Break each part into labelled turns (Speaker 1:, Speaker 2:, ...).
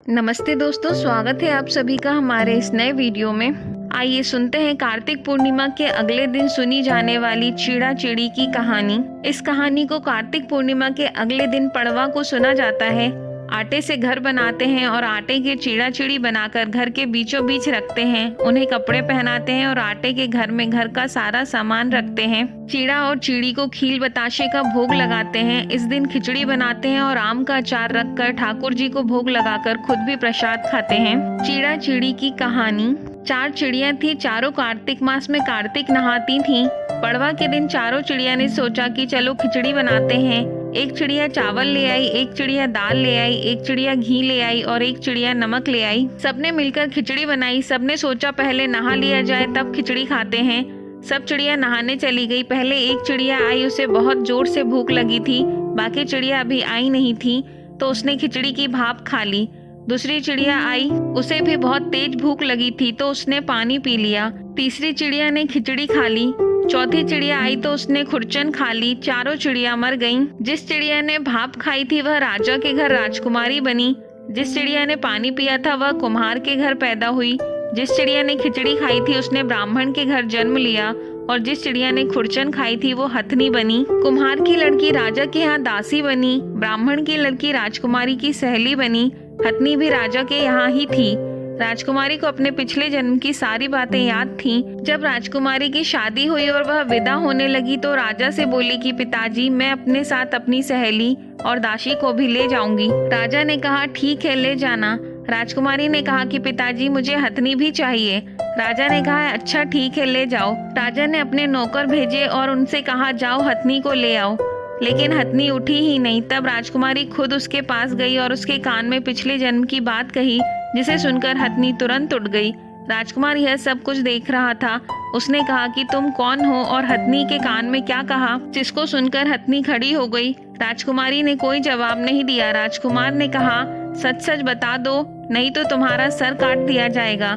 Speaker 1: नमस्ते दोस्तों, स्वागत है आप सभी का हमारे इस नए वीडियो में। आइए सुनते हैं कार्तिक पूर्णिमा के अगले दिन सुनी जाने वाली चीड़ा चिड़ी की कहानी। इस कहानी को कार्तिक पूर्णिमा के अगले दिन पड़वा को सुना जाता है। आटे से घर बनाते हैं और आटे के चीड़ा चिड़ी बनाकर घर के बीचों बीच रखते हैं। उन्हें कपड़े पहनाते हैं और आटे के घर में घर का सारा सामान रखते हैं। चीड़ा और चिड़ी को खील बताशे का भोग लगाते हैं। इस दिन खिचड़ी बनाते हैं और आम का अचार रखकर ठाकुर जी को भोग लगाकर खुद भी प्रसाद खाते हैं। चीड़ा चिड़ी की कहानी। 4 चिड़िया थी। चारों कार्तिक मास में कार्तिक नहाती थीं। पड़वा के दिन चारों चिड़िया ने सोचा कि चलो खिचड़ी बनाते हैं। एक चिड़िया चावल ले आई, एक चिड़िया दाल ले आई, एक चिड़िया घी ले आई और एक चिड़िया नमक ले आई। सबने मिलकर खिचड़ी बनाई। सबने सोचा पहले नहा लिया जाए तब खिचड़ी खाते हैं। सब चिड़िया नहाने चली गई। पहले एक चिड़िया आई, उसे बहुत जोर से भूख लगी थी। बाकी चिड़िया अभी आई नहीं थी तो उसने खिचड़ी की भाप खा ली। दूसरी चिड़िया आई, उसे भी बहुत तेज भूख लगी थी तो उसने पानी पी लिया। तीसरी चिड़िया ने खिचड़ी खा ली। चौथी चिड़िया आई तो उसने खुरचन खा ली। चारों चिड़िया मर गईं। जिस चिड़िया ने भाप खाई थी वह राजा के घर राजकुमारी बनी। जिस चिड़िया ने पानी पिया था वह कुम्हार के घर पैदा हुई। जिस चिड़िया ने खिचड़ी खाई थी उसने ब्राह्मण के घर जन्म लिया और जिस चिड़िया ने खुरचन खाई थी वो हथनी बनी। कुम्हार की लड़की राजा के यहाँ दासी बनी। ब्राह्मण की लड़की राजकुमारी की सहेली बनी। हथनी भी राजा के यहाँ ही थी। राजकुमारी को अपने पिछले जन्म की सारी बातें याद थीं। जब राजकुमारी की शादी हुई और वह विदा होने लगी तो राजा से बोली कि पिताजी, मैं अपने साथ अपनी सहेली और दासी को भी ले जाऊंगी। राजा ने कहा ठीक है, ले जाना। राजकुमारी ने कहा कि पिताजी, मुझे हथनी भी चाहिए। राजा ने कहा अच्छा ठीक है, ले जाओ। राजा ने अपने नौकर भेजे और उनसे कहा जाओ हथनी को ले आओ। लेकिन हथनी उठी ही नहीं। तब राजकुमारी खुद उसके पास गई और उसके कान में पिछले जन्म की बात कही, जिसे सुनकर हथनी तुरंत उठ गई। राजकुमार यह सब कुछ देख रहा था। उसने कहा कि तुम कौन हो और हथनी के कान में क्या कहा, जिसको सुनकर हथनी खड़ी हो गई। राजकुमारी ने कोई जवाब नहीं दिया। राजकुमार ने कहा सच सच बता दो, नहीं तो तुम्हारा सर काट दिया जाएगा।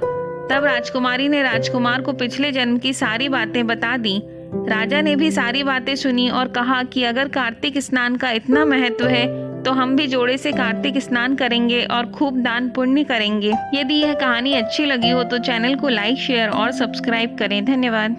Speaker 1: तब राजकुमारी ने राजकुमार को पिछले जन्म की सारी बातें बता दी। राजा ने भी सारी बातें सुनी और कहा कि अगर कार्तिक स्नान का इतना महत्व है तो हम भी जोड़े से कार्तिक स्नान करेंगे और खूब दान पुण्य करेंगे। यदि यह कहानी अच्छी लगी हो तो चैनल को लाइक, शेयर और सब्सक्राइब करें। धन्यवाद।